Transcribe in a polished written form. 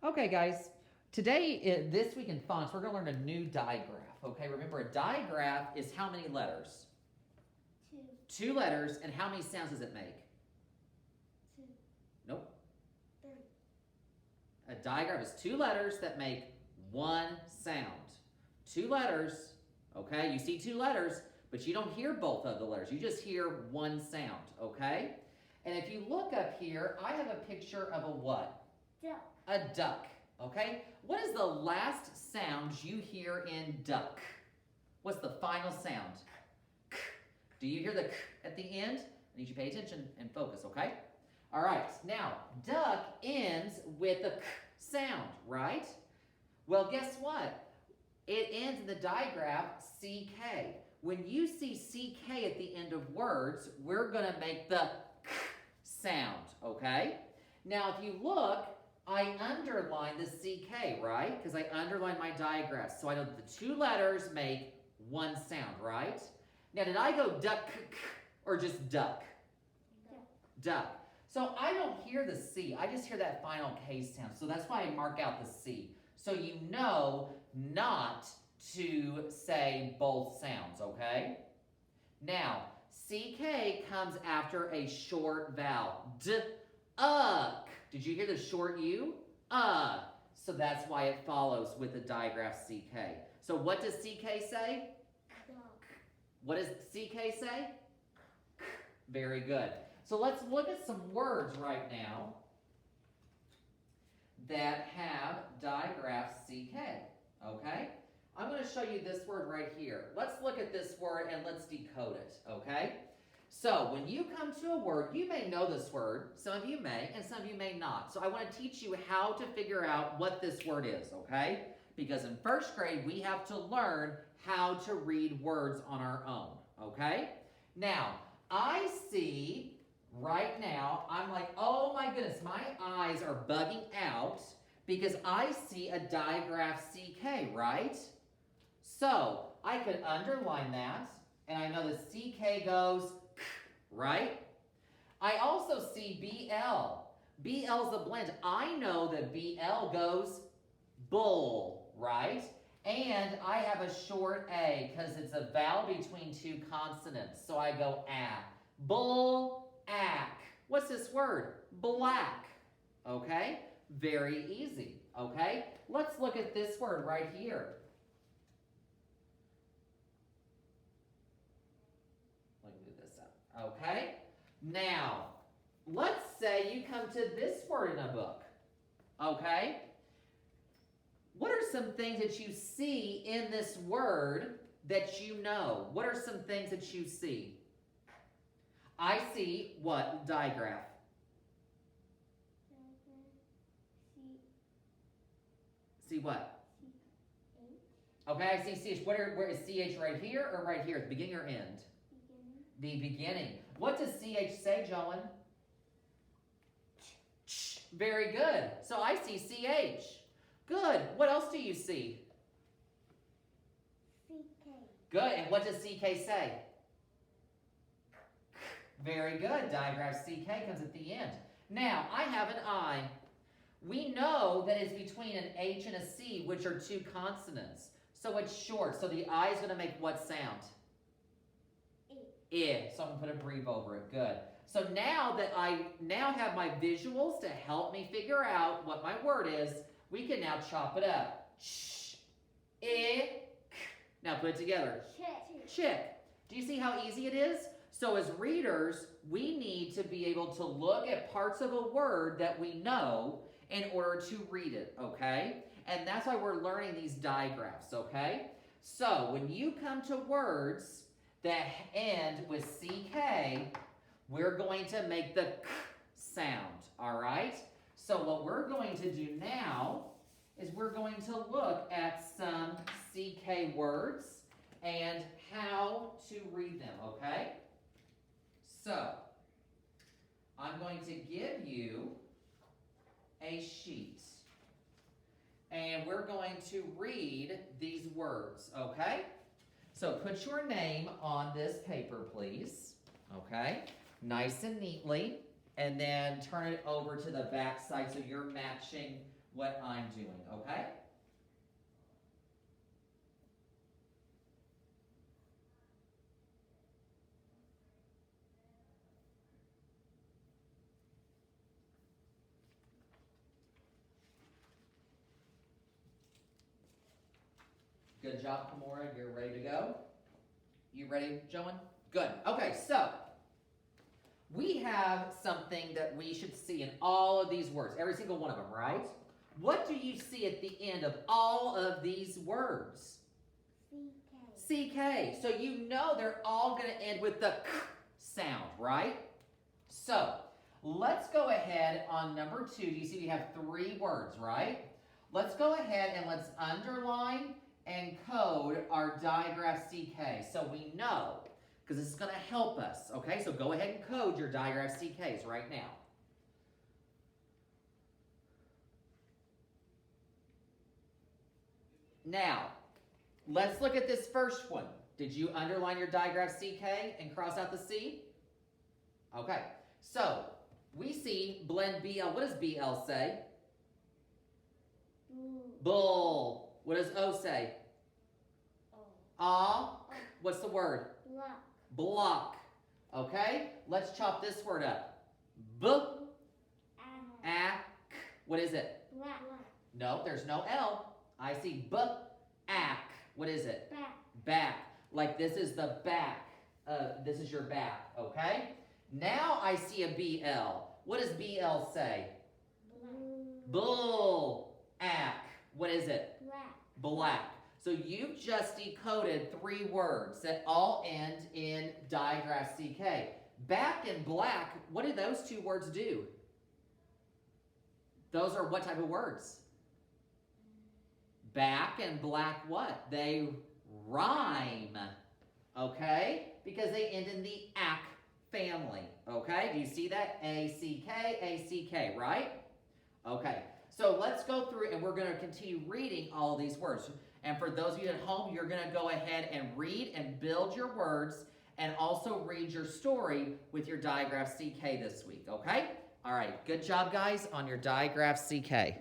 Okay, guys. Today, this week in phonics, we're going to learn a new digraph. Okay, remember a digraph is how many letters? Two. 2 letters, and how many sounds does it make? 2. Nope. 3. A digraph is 2 letters that make 1 sound. 2 letters, okay? You see 2 letters, but you don't hear both of the letters. You just hear 1 sound, okay? And if you look up here, I have a picture of a what? Duck. A duck, okay? What is the last sound you hear in duck? What's the final sound? K. Do you hear the k at the end? I need you to pay attention and focus, okay? All right, now, duck ends with a k sound, right? Well, guess what? It ends in the digraph CK. When you see CK at the end of words, we're going to make the k sound, okay? Now, if you look, I underline the CK, right? Because I underline my digraph. So I know that the 2 letters make 1 sound, right? Now, did I go duck or just duck? Duck. Duck. So I don't hear the C. I just hear that final K sound. So that's why I mark out the C. So you know not to say both sounds, okay? Now, CK comes after a short vowel. D-uck. Did you hear the short U? So that's why it follows with the digraph CK. So what does CK say? Duck. What does CK say? Very good. So let's look at some words right now that have digraph CK, okay? I'm going to show you this word right here. Let's look at this word and let's decode it, okay? So when you come to a word, you may know this word. Some of you may, and some of you may not. So I want to teach you how to figure out what this word is, okay? Because in 1st grade, we have to learn how to read words on our own, okay? Now, I see right now, I'm like, oh my goodness, my eyes are bugging out because I see a digraph CK, right? So I could underline that, and I know the CK goes, right? I also see BL. BL's the blend. I know that BL goes bull, right? And I have a short A because it's a vowel between 2 consonants. So I go ack. Bull-ack. What's this word? Black. Okay? Very easy. Okay? Let's look at this word right here. Let me move this up. Okay? Now, let's say you come to this word in a book. Okay? What are some things that you see in this word that you know? What are some things that you see? I see what? Digraph. See what? Okay, I see CH. Where is CH right here or right here? At the beginning or end? Beginning. The beginning. What does CH say, Joan? Ch. Very good. So I see CH. Good. What else do you see? CK. Good. And what does CK say? Very good. Digraph CK comes at the end. Now, I have an I. We know that it's between an H and a C, which are 2 consonants. So it's short. So the I is going to make what sound? I. So I'm going to put a brief over it. Good. So now that I have my visuals to help me figure out what my word is, we can now chop it up. Sh, I, k. Now put it together. Chick. Do you see how easy it is? So as readers, we need to be able to look at parts of a word that we know in order to read it, okay? And that's why we're learning these digraphs, okay? So when you come to words that end with CK, we're going to make the k sound, all right? So what we're going to do now is we're going to look at some CK words and how to read them, okay? So, I'm going to give you a sheet. And we're going to read these words, okay? So put your name on this paper, please. Okay? Nice and neatly. And then turn it over to the back side so you're matching what I'm doing, okay? Good job, Kimora. You're ready to go? You ready, Joan? Good. Okay, so we have something that we should see in all of these words, every single one of them, right? What do you see at the end of all of these words? CK. CK. So you know they're all going to end with the k sound, right? So let's go ahead on number 2. You see we have 3 words, right? Let's go ahead and let's underline and code our digraph CK so we know, because this is going to help us, okay? So go ahead and code your digraph CKs right now. Now, let's look at this first one. Did you underline your digraph CK and cross out the C? Okay, so we see blend BL. What does BL say? Bull. What does O say? Ah. What's the word? Block. Block. Okay, let's chop this word up. B. Ack. What is it? Black. No, there's no L. I see B. Ack. What is it? Back. Back. Like this is the back. This is your back. Okay. Now I see a BL. What does BL say? Bull. Ack. What is it? Black. Black. So you've just decoded 3 words that all end in digraph CK. Back and black, what do those 2 words do? Those are what type of words? Back and black what? They rhyme, okay? Because they end in the ack family, okay? Do you see that? A-C-K, A-C-K, right? Okay, so let's go through and we're going to continue reading all these words. And for those of you at home, you're going to go ahead and read and build your words and also read your story with your digraph CK this week, okay? All right, good job, guys, on your digraph CK.